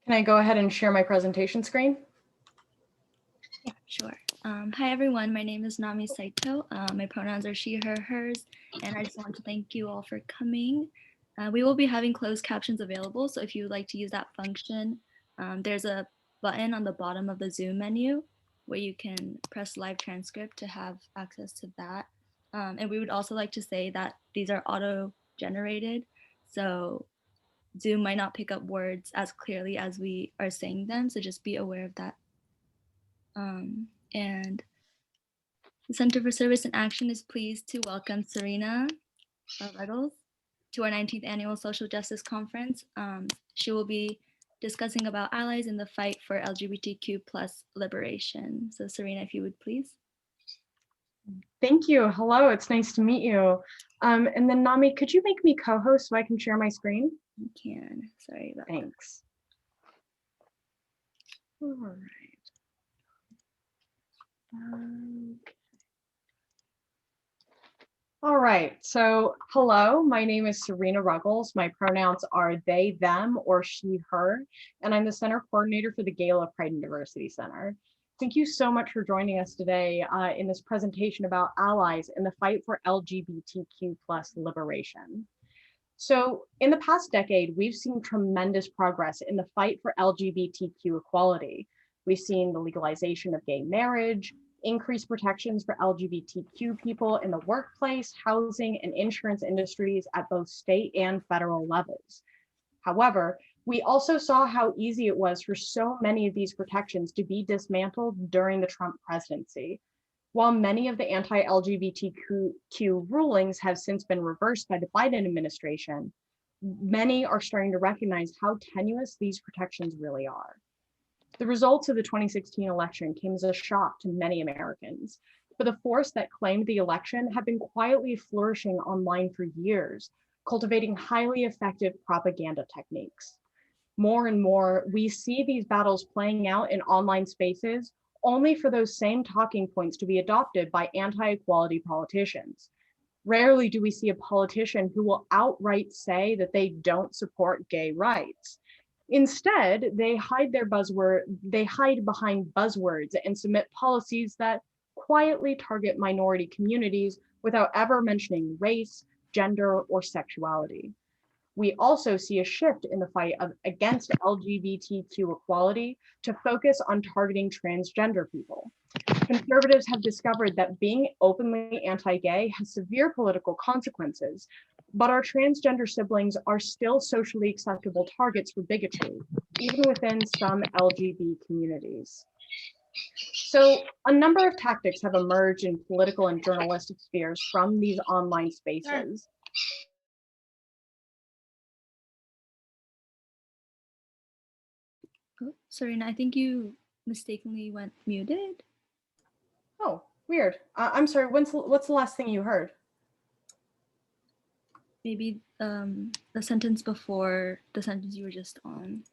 Can I go ahead and share my presentation screen? Yeah, sure. Hi, everyone. My name is Nami Saito. My pronouns are she, her, hers, and I just want to thank you all for coming. We will be having closed captions available, so if you would like to use that function, there's a button on the bottom of the Zoom menu where you can press live transcript to have access to that. And we would also like to say that these are auto-generated, so Zoom might not pick up words as clearly as we are saying them, so just be aware of that. And the Center for Service and Action is pleased to welcome Serrina Ruggles to our 19th Annual Social Justice Conference. She will be discussing about allies in the fight for LGBTQ plus liberation. So Serrina, if you would please. Thank you. Hello, it's nice to meet you. And then Nami, could you make me co-host so I can share my screen? I can. Sorry about Thanks. All right. All right, so hello, my name is Serrina Ruggles. My pronouns are they, them, or she, her, and I'm the Center Coordinator for the Gala Pride and Diversity Center. Thank you so much for joining us today in this presentation about allies in the fight for LGBTQ plus liberation. So in the past decade, we've seen tremendous progress in the fight for LGBTQ equality. We've seen the legalization of gay marriage, increased protections for LGBTQ people in the workplace, housing, and insurance industries at both state and federal levels. However, we also saw how easy it was for so many of these protections to be dismantled during the Trump presidency. While many of the anti-LGBTQ rulings have since been reversed by the Biden administration, many are starting to recognize how tenuous these protections really are. The results of the 2016 election came as a shock to many Americans, but the force that claimed the election had been quietly flourishing online for years, cultivating highly effective propaganda techniques. More and more, we see these battles playing out in online spaces only for those same talking points to be adopted by anti-equality politicians. Rarely do we see a politician who will outright say that they don't support gay rights. Instead, they hide behind buzzwords and submit policies that quietly target minority communities without ever mentioning race, gender, or sexuality. We also see a shift in the fight against LGBTQ equality to focus on targeting transgender people. Conservatives have discovered that being openly anti-gay has severe political consequences, but our transgender siblings are still socially acceptable targets for bigotry, even within some LGBT communities. So a number of tactics have emerged in political and journalistic spheres from these online spaces. Oh, Serrina, I think you mistakenly went muted. Oh, weird. I'm sorry, what's the last thing you heard? Maybe the sentence before the sentence you were just on.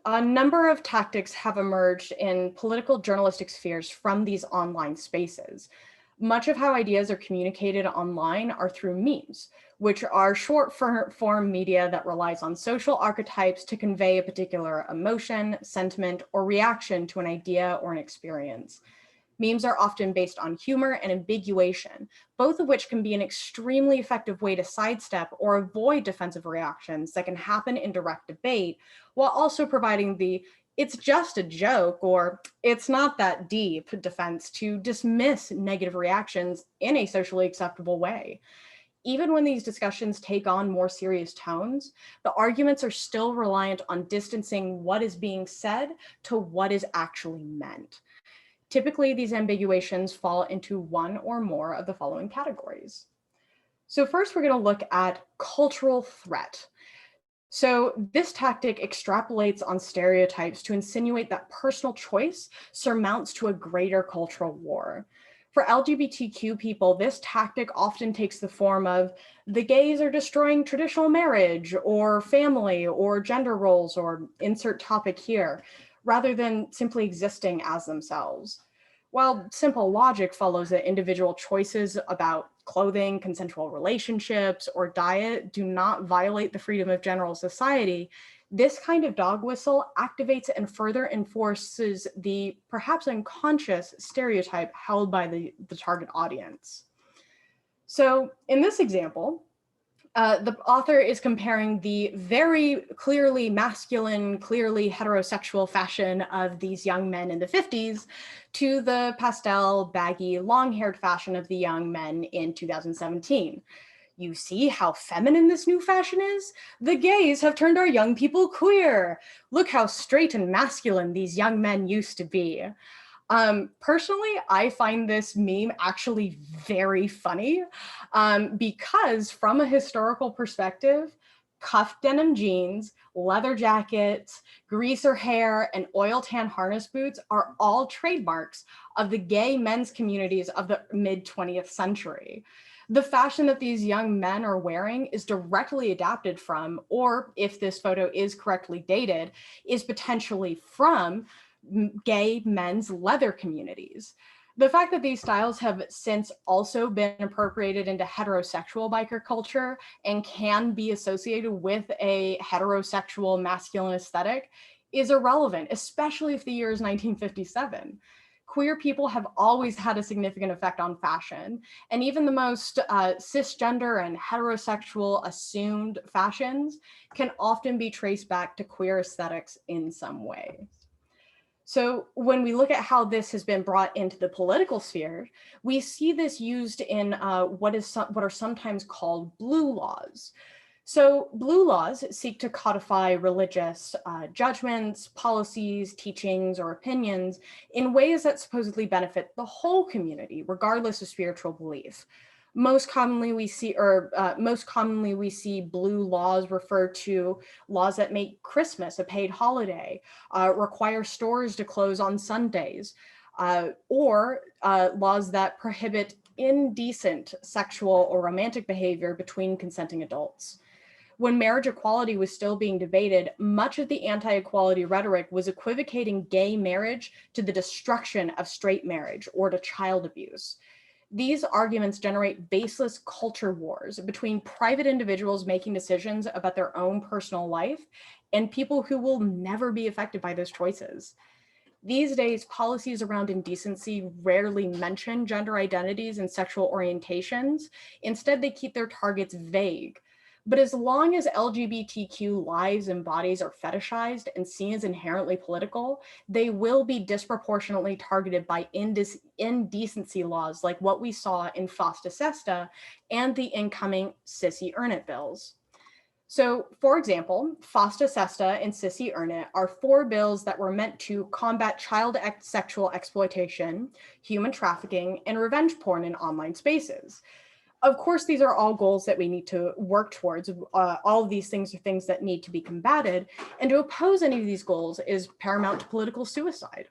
A number of tactics have emerged in political journalistic spheres from these online spaces. Much of how ideas are communicated online are through memes, which are short form media that relies on social archetypes to convey a particular emotion, sentiment, or reaction to an idea or an experience. Memes are often based on humor and ambiguation, both of which can be an extremely effective way to sidestep or avoid defensive reactions that can happen in direct debate, while also providing the "it's just a joke" or "it's not that deep" defense to dismiss negative reactions in a socially acceptable way. Even when these discussions take on more serious tones, the arguments are still reliant on distancing what is being said to what is actually meant. Typically, these ambiguations fall into one or more of the following categories. So first, we're going to look at cultural threat. So this tactic extrapolates on stereotypes to insinuate that personal choice surmounts to a greater cultural war. For LGBTQ people, this tactic often takes the form of the gays are destroying traditional marriage or family or gender roles or insert topic here, rather than simply existing as themselves. While simple logic follows that individual choices about clothing, consensual relationships, or diet do not violate the freedom of general society, this kind of dog whistle activates and further enforces the perhaps unconscious stereotype held by the target audience. So in this example, the author is comparing the very clearly masculine, clearly heterosexual fashion of these young men in the 50s to the pastel, baggy, long-haired fashion of the young men in 2017. You see how feminine this new fashion is? The gays have turned our young people queer. Look how straight and masculine these young men used to be. Personally, I find this meme actually very funny because from a historical perspective, cuffed denim jeans, leather jackets, greaser hair, and oil tan harness boots are all trademarks of the gay men's communities of the mid-20th century. The fashion that these young men are wearing is directly adapted from, or if this photo is correctly dated, is potentially from gay men's leather communities. The fact that these styles have since also been appropriated into heterosexual biker culture and can be associated with a heterosexual masculine aesthetic is irrelevant, especially if the year is 1957. Queer people have always had a significant effect on fashion, and even the most cisgender and heterosexual assumed fashions can often be traced back to queer aesthetics in some way. So when we look at how this has been brought into the political sphere, we see this used in what are sometimes called blue laws. So blue laws seek to codify religious judgments, policies, teachings, or opinions in ways that supposedly benefit the whole community, regardless of spiritual belief. Most commonly we see blue laws refer to laws that make Christmas a paid holiday, require stores to close on Sundays, or laws that prohibit indecent sexual or romantic behavior between consenting adults. When marriage equality was still being debated, much of the anti-equality rhetoric was equivocating gay marriage to the destruction of straight marriage or to child abuse. These arguments generate baseless culture wars between private individuals making decisions about their own personal life and people who will never be affected by those choices. These days, policies around indecency rarely mention gender identities and sexual orientations. Instead, they keep their targets vague. But as long as LGBTQ lives and bodies are fetishized and seen as inherently political, they will be disproportionately targeted by indecency laws like what we saw in FOSTA SESTA and the incoming Sissy Earn It bills. So, for example, FOSTA SESTA and Sissy Earn It are 4 bills that were meant to combat child sexual exploitation, human trafficking, and revenge porn in online spaces. Of course, these are all goals that we need to work towards. All of these things are things that need to be combated, and to oppose any of these goals is paramount to political suicide.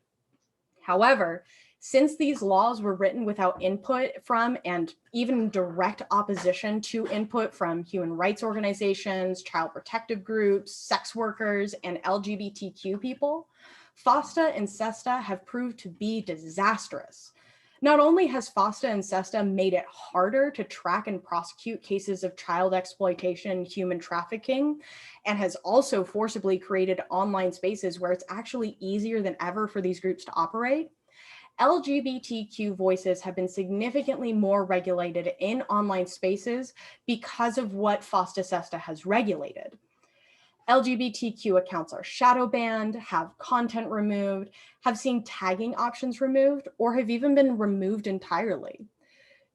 However, since these laws were written without input from and even direct opposition to input from human rights organizations, child protective groups, sex workers, and LGBTQ people, FOSTA and SESTA have proved to be disastrous. Not only has FOSTA and SESTA made it harder to track and prosecute cases of child exploitation and human trafficking, and has also forcibly created online spaces where it's actually easier than ever for these groups to operate, LGBTQ voices have been significantly more regulated in online spaces because of what FOSTA SESTA has regulated. LGBTQ accounts are shadow banned, have content removed, have seen tagging options removed, or have even been removed entirely.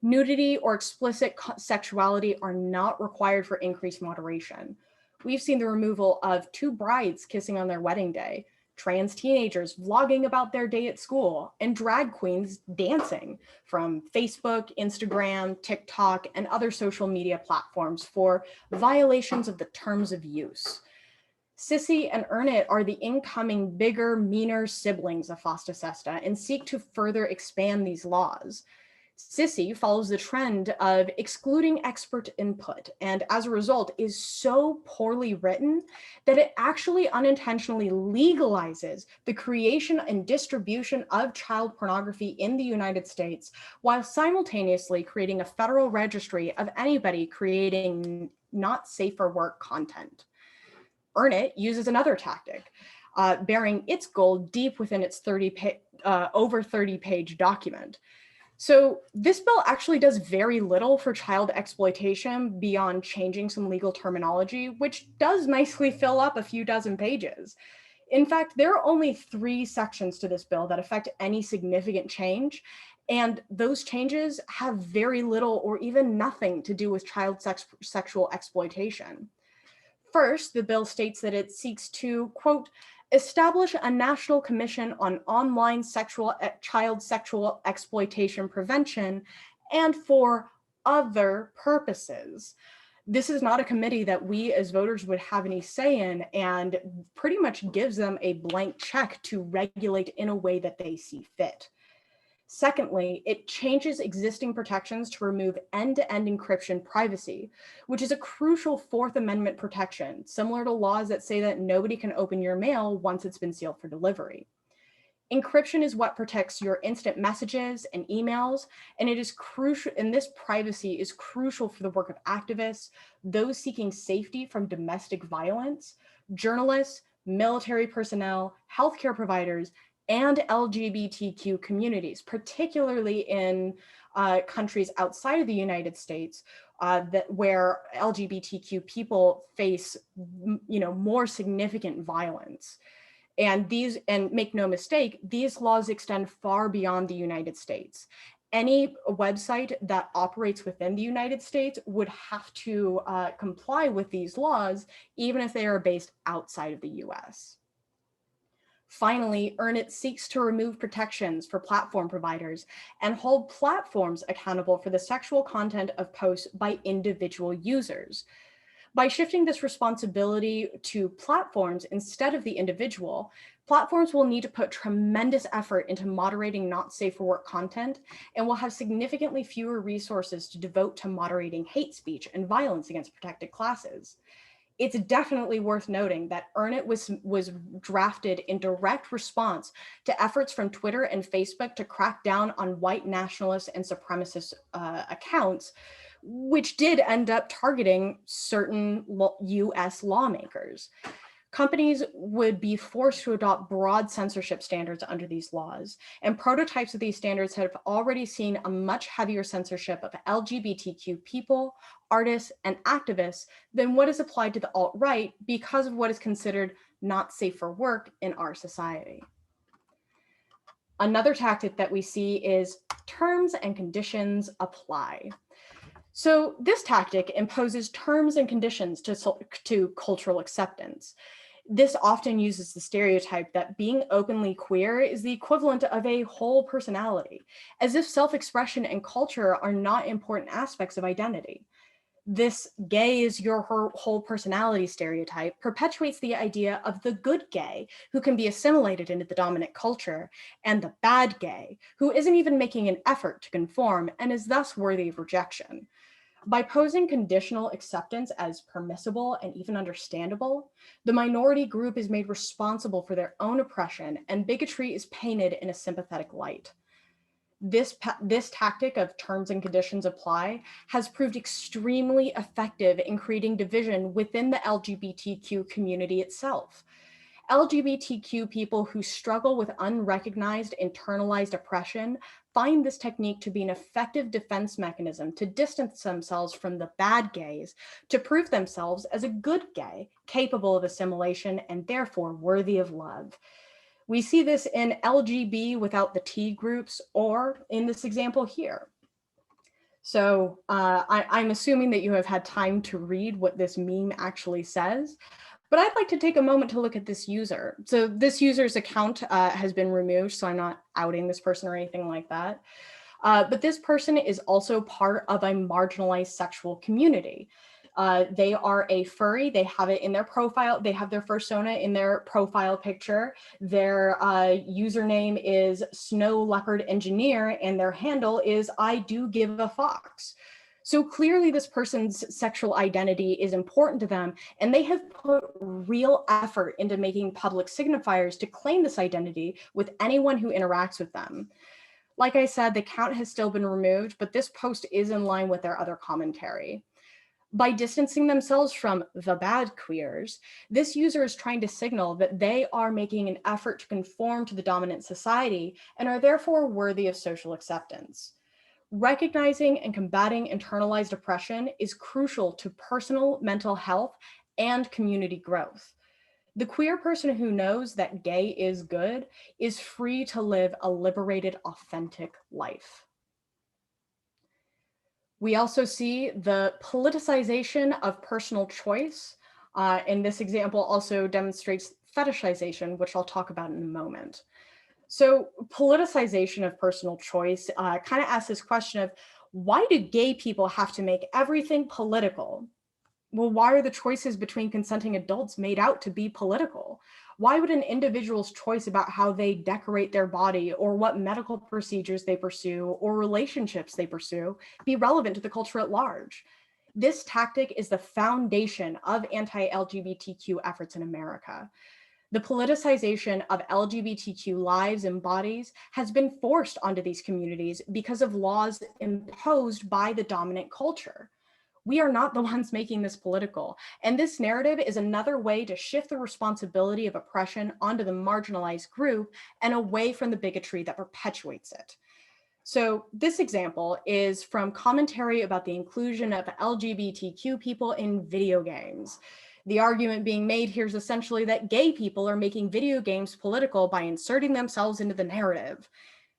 Nudity or explicit sexuality are not required for increased moderation. We've seen the removal of 2 brides kissing on their wedding day, trans teenagers vlogging about their day at school, and drag queens dancing from Facebook, Instagram, TikTok, and other social media platforms for violations of the terms of use. Sissy and Earn It are the incoming bigger, meaner siblings of FOSTA SESTA and seek to further expand these laws. Sissy follows the trend of excluding expert input, and as a result is so poorly written that it actually unintentionally legalizes the creation and distribution of child pornography in the United States, while simultaneously creating a federal registry of anybody creating not safe for work content. Earn It uses another tactic, bearing its goal deep within its over 30-page document. So this bill actually does very little for child exploitation beyond changing some legal terminology, which does nicely fill up a few dozen pages. In fact, there are only 3 sections to this bill that affect any significant change, and those changes have very little or even nothing to do with child sexual exploitation. First, the bill states that it seeks to, quote, establish a national commission on online child sexual exploitation prevention and for other purposes. This is not a committee that we as voters would have any say in, and pretty much gives them a blank check to regulate in a way that they see fit. Secondly, it changes existing protections to remove end-to-end encryption privacy, which is a crucial Fourth Amendment protection, similar to laws that say that nobody can open your mail once it's been sealed for delivery. Encryption is what protects your instant messages and emails, and it is crucial, and this privacy is crucial for the work of activists, those seeking safety from domestic violence, journalists, military personnel, healthcare providers, and LGBTQ communities, particularly in countries outside of the United States, where LGBTQ people face, more significant violence. And make no mistake, these laws extend far beyond the United States. Any website that operates within the United States would have to comply with these laws, even if they are based outside of the US. Finally, Earn It seeks to remove protections for platform providers and hold platforms accountable for the sexual content of posts by individual users. By shifting this responsibility to platforms instead of the individual, platforms will need to put tremendous effort into moderating not safe for work content and will have significantly fewer resources to devote to moderating hate speech and violence against protected classes. It's definitely worth noting that Earn It was drafted in direct response to efforts from Twitter and Facebook to crack down on white nationalist and supremacist accounts, which did end up targeting certain US lawmakers. Companies would be forced to adopt broad censorship standards under these laws, and prototypes of these standards have already seen a much heavier censorship of LGBTQ people, artists, and activists than what is applied to the alt-right because of what is considered not safe for work in our society. Another tactic that we see is terms and conditions apply. So this tactic imposes terms and conditions to cultural acceptance. This often uses the stereotype that being openly queer is the equivalent of a whole personality, as if self-expression and culture are not important aspects of identity. This gay is your whole personality stereotype perpetuates the idea of the good gay who can be assimilated into the dominant culture, and the bad gay who isn't even making an effort to conform and is thus worthy of rejection. By posing conditional acceptance as permissible and even understandable, the minority group is made responsible for their own oppression, and bigotry is painted in a sympathetic light. This tactic of terms and conditions apply has proved extremely effective in creating division within the LGBTQ community itself. LGBTQ people who struggle with unrecognized internalized oppression find this technique to be an effective defense mechanism to distance themselves from the bad gays, to prove themselves as a good gay, capable of assimilation and therefore worthy of love. We see this in LGB without the T groups, or in this example here. So I'm assuming that you have had time to read what this meme actually says, but I'd like to take a moment to look at this user. So this user's account has been removed, so I'm not outing this person or anything like that. But this person is also part of a marginalized sexual community. They are a furry. They have it in their profile. They have their fursona in their profile picture. Their username is Snow Leopard Engineer, and their handle is I do give a fox. So clearly this person's sexual identity is important to them, and they have put real effort into making public signifiers to claim this identity with anyone who interacts with them. Like I said, the count has still been removed, but this post is in line with their other commentary. By distancing themselves from the bad queers, this user is trying to signal that they are making an effort to conform to the dominant society and are therefore worthy of social acceptance. Recognizing and combating internalized oppression is crucial to personal mental health and community growth. The queer person who knows that gay is good is free to live a liberated, authentic life. We also see the politicization of personal choice. And this example also demonstrates fetishization, which I'll talk about in a moment. So politicization of personal choice kind of asks this question of, why do gay people have to make everything political? Well, why are the choices between consenting adults made out to be political? Why would an individual's choice about how they decorate their body or what medical procedures they pursue or relationships they pursue be relevant to the culture at large? This tactic is the foundation of anti-LGBTQ efforts in America. The politicization of LGBTQ lives and bodies has been forced onto these communities because of laws imposed by the dominant culture. We are not the ones making this political. And this narrative is another way to shift the responsibility of oppression onto the marginalized group and away from the bigotry that perpetuates it. So this example is from commentary about the inclusion of LGBTQ people in video games. The argument being made here is essentially that gay people are making video games political by inserting themselves into the narrative.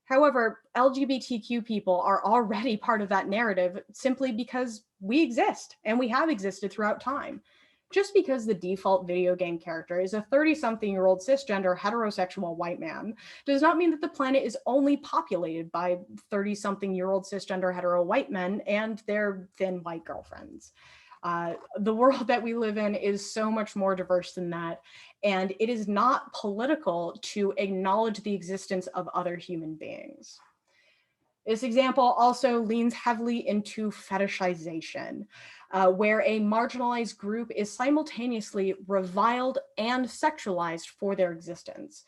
However, LGBTQ people are already part of that narrative simply because we exist and we have existed throughout time. Just because the default video game character is a 30-something-year-old cisgender heterosexual white man does not mean that the planet is only populated by 30-something-year-old cisgender hetero white men and their thin white girlfriends. The world that we live in is so much more diverse than that, and it is not political to acknowledge the existence of other human beings. This example also leans heavily into fetishization, where a marginalized group is simultaneously reviled and sexualized for their existence.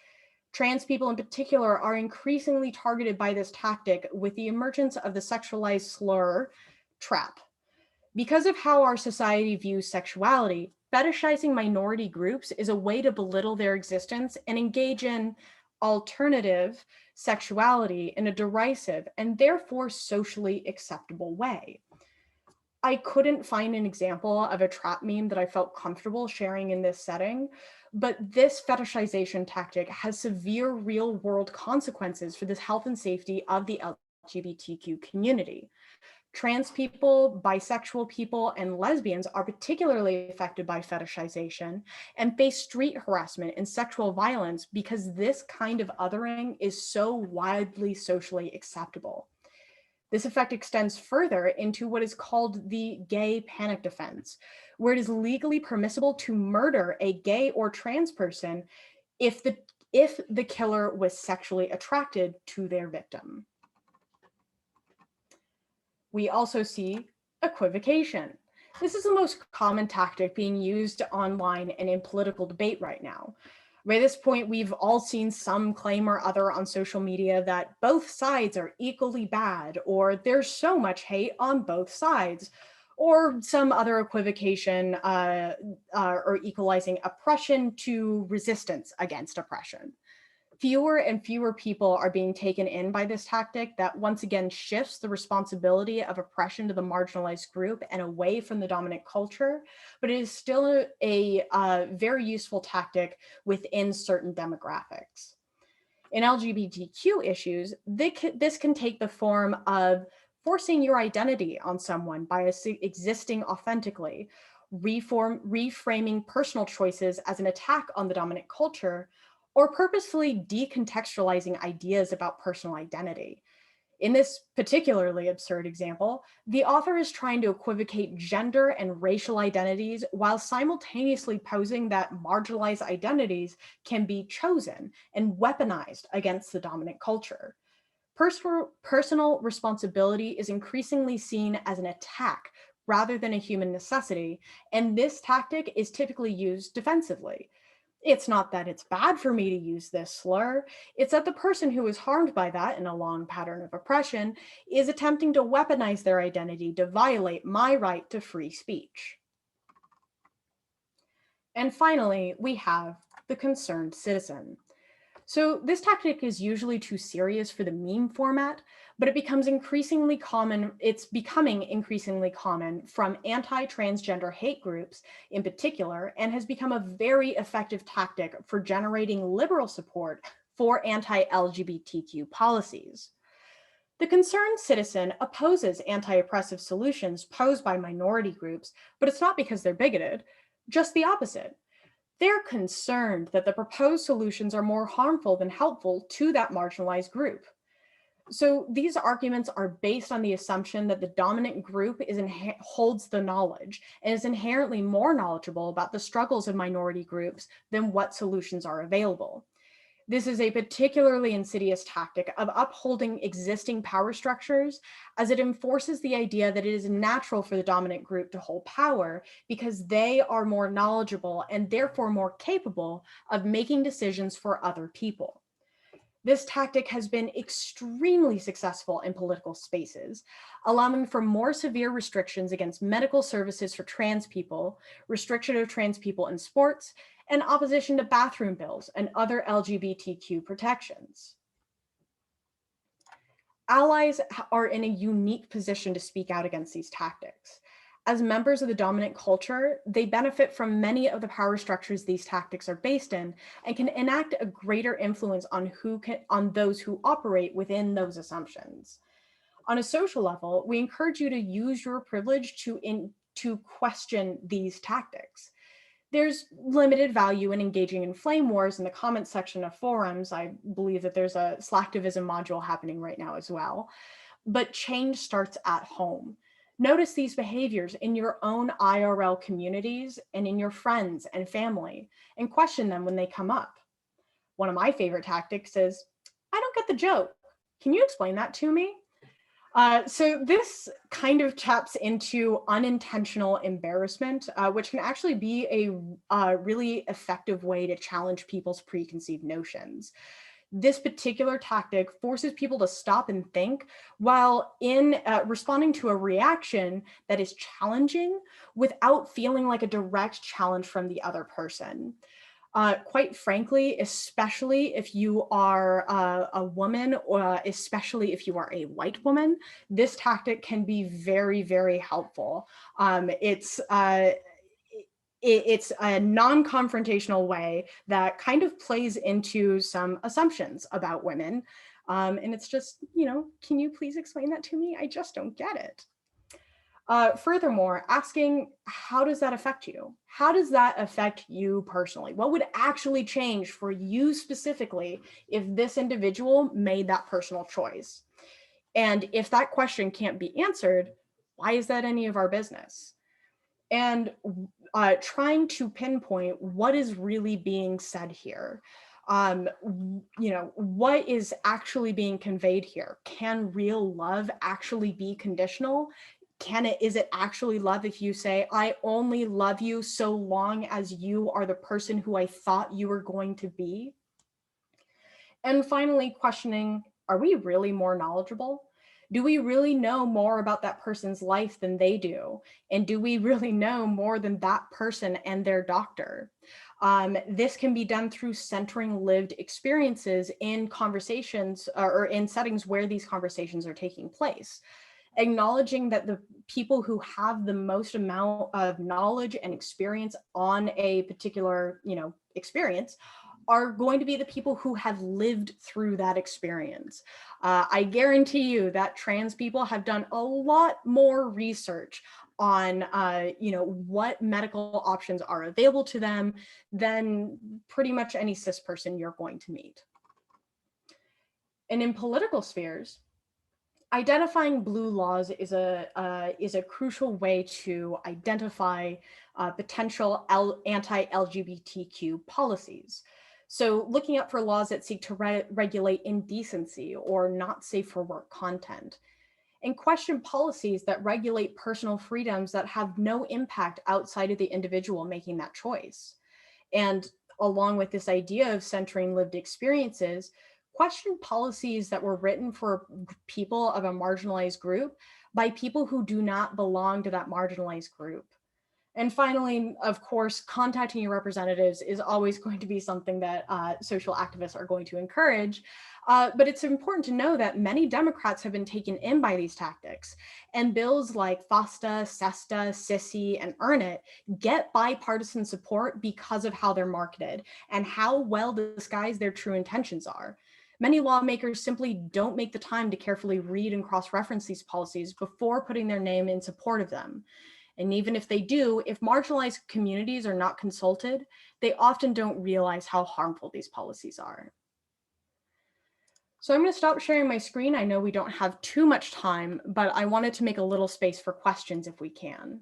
Trans people in particular are increasingly targeted by this tactic with the emergence of the sexualized slur trap. Because of how our society views sexuality, fetishizing minority groups is a way to belittle their existence and engage in alternative sexuality in a derisive and therefore socially acceptable way. I couldn't find an example of a trap meme that I felt comfortable sharing in this setting, but this fetishization tactic has severe real-world consequences for the health and safety of the LGBTQ community. Trans people, bisexual people, and lesbians are particularly affected by fetishization and face street harassment and sexual violence because this kind of othering is so widely socially acceptable. This effect extends further into what is called the gay panic defense, where it is legally permissible to murder a gay or trans person if the killer was sexually attracted to their victim. We also see equivocation. This is the most common tactic being used online and in political debate right now. By this point, we've all seen some claim or other on social media that both sides are equally bad, or there's so much hate on both sides, or some other equivocation or equalizing oppression to resistance against oppression. Fewer and fewer people are being taken in by this tactic that once again shifts the responsibility of oppression to the marginalized group and away from the dominant culture, but it is still a very useful tactic within certain demographics. In LGBTQ issues, this can take the form of forcing your identity on someone by existing authentically, reframing personal choices as an attack on the dominant culture, or purposefully decontextualizing ideas about personal identity. In this particularly absurd example, the author is trying to equivocate gender and racial identities while simultaneously posing that marginalized identities can be chosen and weaponized against the dominant culture. Personal responsibility is increasingly seen as an attack rather than a human necessity, and this tactic is typically used defensively. It's not that it's bad for me to use this slur, it's that the person who is harmed by that in a long pattern of oppression is attempting to weaponize their identity to violate my right to free speech. And finally, we have the concerned citizen. So this tactic is usually too serious for the meme format, but it's becoming increasingly common from anti-transgender hate groups in particular, and has become a very effective tactic for generating liberal support for anti-LGBTQ policies. The concerned citizen opposes anti-oppressive solutions posed by minority groups, but it's not because they're bigoted, just the opposite. They're concerned that the proposed solutions are more harmful than helpful to that marginalized group. So these arguments are based on the assumption that the dominant group holds the knowledge and is inherently more knowledgeable about the struggles of minority groups than what solutions are available. This is a particularly insidious tactic of upholding existing power structures, as it enforces the idea that it is natural for the dominant group to hold power because they are more knowledgeable and therefore more capable of making decisions for other people. This tactic has been extremely successful in political spaces, allowing for more severe restrictions against medical services for trans people, restriction of trans people in sports, and opposition to bathroom bills and other LGBTQ protections. Allies are in a unique position to speak out against these tactics. As members of the dominant culture, they benefit from many of the power structures these tactics are based in and can enact a greater influence on those who operate within those assumptions. On a social level, we encourage you to use your privilege to question these tactics. There's limited value in engaging in flame wars in the comments section of forums. I believe that there's a slacktivism module happening right now as well. But change starts at home. Notice these behaviors in your own IRL communities and in your friends and family, and question them when they come up. One of my favorite tactics is, I don't get the joke. Can you explain that to me? So this kind of taps into unintentional embarrassment, which can actually be a really effective way to challenge people's preconceived notions. This particular tactic forces people to stop and think while in responding to a reaction that is challenging without feeling like a direct challenge from the other person. Quite frankly, especially if you are a woman, or especially if you are a white woman, this tactic can be very, very helpful. It's a non-confrontational way that kind of plays into some assumptions about women. And it's just, can you please explain that to me? I just don't get it. Furthermore, asking, how does that affect you? How does that affect you personally? What would actually change for you specifically if this individual made that personal choice? And if that question can't be answered, why is that any of our business? And trying to pinpoint what is really being said here. What is actually being conveyed here? Can real love actually be conditional? Is it actually love if you say, I only love you so long as you are the person who I thought you were going to be? And finally, questioning, are we really more knowledgeable? Do we really know more about that person's life than they do? And do we really know more than that person and their doctor? This can be done through centering lived experiences in conversations or in settings where these conversations are taking place. Acknowledging that the people who have the most amount of knowledge and experience on a particular, experience are going to be the people who have lived through that experience. I guarantee you that trans people have done a lot more research on what medical options are available to them than pretty much any cis person you're going to meet. And in political spheres, identifying blue laws is a crucial way to identify potential anti-LGBTQ policies. So looking up for laws that seek to regulate indecency or not safe for work content, and question policies that regulate personal freedoms that have no impact outside of the individual making that choice. And along with this idea of centering lived experiences, question policies that were written for people of a marginalized group by people who do not belong to that marginalized group. And finally, of course, contacting your representatives is always going to be something that social activists are going to encourage. But it's important to know that many Democrats have been taken in by these tactics. And bills like FOSTA, SESTA, SISI, and EARN IT get bipartisan support because of how they're marketed and how well disguised their true intentions are. Many lawmakers simply don't make the time to carefully read and cross-reference these policies before putting their name in support of them. And even if they do, if marginalized communities are not consulted, they often don't realize how harmful these policies are. So I'm going to stop sharing my screen. I know we don't have too much time, but I wanted to make a little space for questions if we can.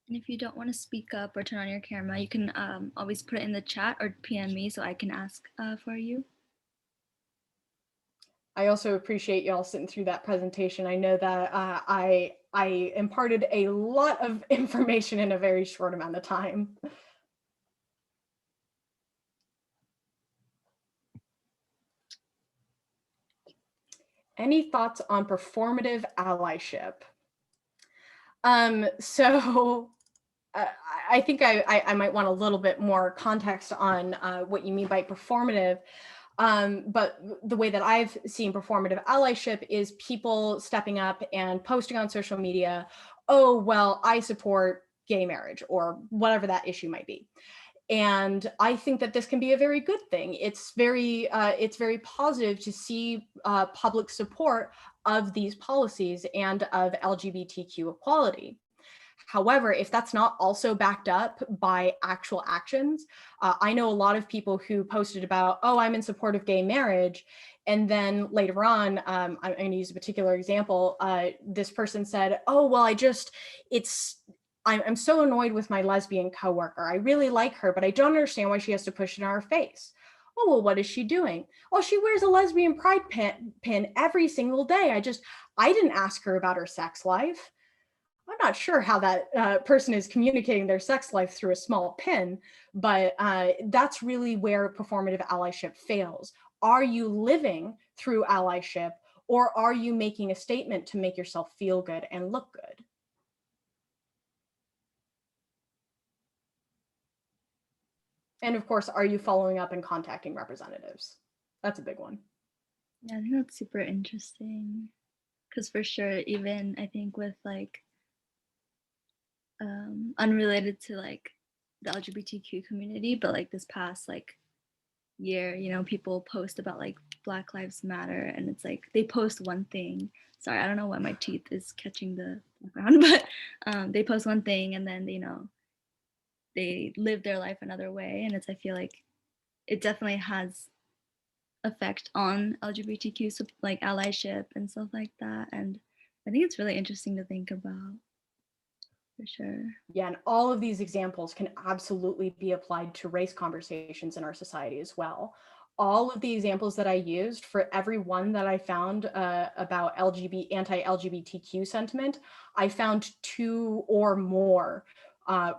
And if you don't want to speak up or turn on your camera, you can always put it in the chat or PM me so I can ask for you. I also appreciate y'all sitting through that presentation. I know that I imparted a lot of information in a very short amount of time. Any thoughts on performative allyship? So I think I might want a little bit more context on what you mean by performative. But the way that I've seen performative allyship is people stepping up and posting on social media, oh, well, I support gay marriage or whatever that issue might be. And I think that this can be a very good thing. It's very positive to see public support of these policies and of LGBTQ equality. However, if that's not also backed up by actual actions, I know a lot of people who posted about, oh, I'm in support of gay marriage. And then later on, I'm going to use a particular example. This person said, oh, well, I'm so annoyed with my lesbian coworker. I really like her, but I don't understand why she has to push it on her face. Oh, well, what is she doing? Oh, she wears a lesbian pride pin every single day. I didn't ask her about her sex life. I'm not sure how that person is communicating their sex life through a small pin, but that's really where performative allyship fails. Are you living through allyship, or are you making a statement to make yourself feel good and look good? And of course, are you following up and contacting representatives? That's a big one. Yeah, I think that's super interesting. Because for sure, even I think with like unrelated to like the LGBTQ community, but like this past like year, you know, people post about like Black Lives Matter, and it's like they post one thing. Sorry, I don't know why my teeth is catching the background, but they post one thing and then, you know, they live their life another way. And I feel like it definitely has effect on LGBTQ, so like allyship and stuff like that. And I think it's really interesting to think about. For sure. Yeah, and all of these examples can absolutely be applied to race conversations in our society as well. All of the examples that I used, for every one that I found about anti-LGBTQ sentiment, I found two or more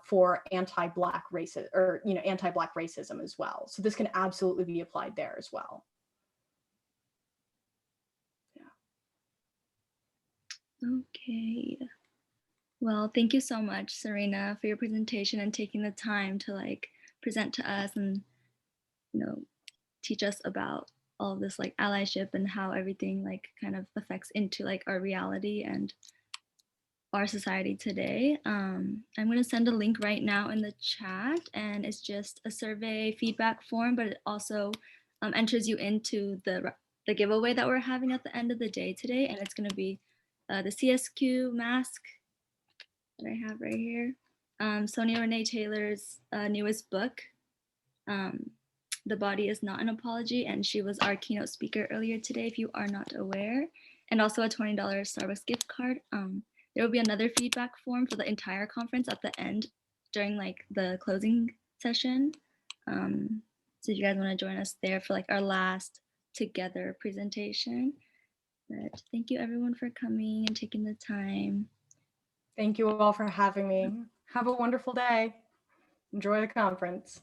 for anti-Black racism, or anti-Black racism as well. So this can absolutely be applied there as well. Yeah. Okay. Well, thank you so much, Serrina, for your presentation and taking the time to like present to us and, you know, teach us about all of this like allyship and how everything like kind of affects into like our reality and our society today. I'm going to send a link right now in the chat, and it's just a survey feedback form, but it also enters you into the giveaway that we're having at the end of the day today, and it's going to be the CSQ mask that I have right here. Sonia Renee Taylor's newest book. The Body is Not an Apology, and she was our keynote speaker earlier today, if you are not aware, and also a $20 Starbucks gift card. There will be another feedback form for the entire conference at the end during like the closing session. So if you guys want to join us there for like our last together presentation. But thank you everyone for coming and taking the time. Thank you all for having me. Have a wonderful day. Enjoy the conference.